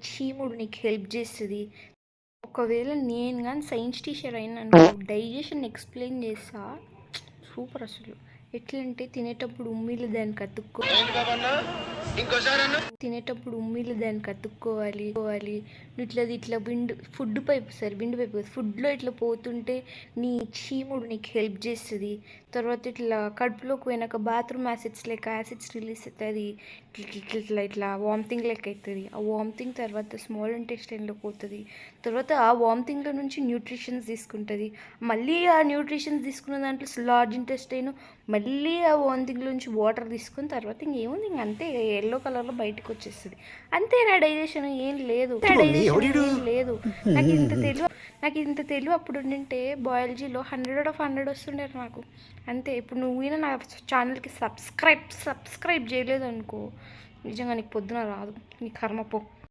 చీముడు నీకు హెల్ప్ చేస్తుంది. ఒకవేళ నేను కానీ సైన్స్ టీచర్ అయినా డైజెషన్ ఎక్స్ప్లెయిన్ చేస్తా. సూపర్ అసలు. ఎట్లా అంటే తినేటప్పుడు ఉమ్మిలు దానికి అతుక్కోవాలి. ఇట్లా ఫుడ్ పైపు ఫుడ్లో ఇట్లా పోతుంటే నీ చీముడు నీకు హెల్ప్ చేస్తుంది. తర్వాత ఇట్లా కడుపులోకి పోయినాక బాత్రూమ్ యాసిడ్స్ రిలీజ్ అవుతుంది. ఇట్లా వామిటింగ్ లెక్క అవుతుంది. ఆ వామిటింగ్ తర్వాత స్మాల్ ఇంటెస్టైన్లో పోతుంది. తర్వాత ఆ వామిటింగ్లో నుంచి న్యూట్రిషన్స్ తీసుకుంటుంది. మళ్ళీ ఆ న్యూట్రిషన్స్ తీసుకున్న దాంట్లో లార్జ్ ఇంటెస్టైన్ మళ్ళీ ఆ వామిటింగ్ నుంచి వాటర్ తీసుకుని తర్వాత ఇంకేముంది, అంతే ఎల్లో కలర్లో బయటకు వచ్చేస్తుంది. అంతే నా డైజెషన్. ఏం లేదు. నాకు ఇంత తెలివి అప్పుడు ఉండింటే బయాలజీలో 100/100 వస్తుండే నాకు. అంతే. ఇప్పుడు నువ్వు నా ఛానల్కి సబ్స్క్రైబ్ చేయలేదు అనుకో, నిజంగా నీకు పొద్దున రాదు. నీ కర్మ పో.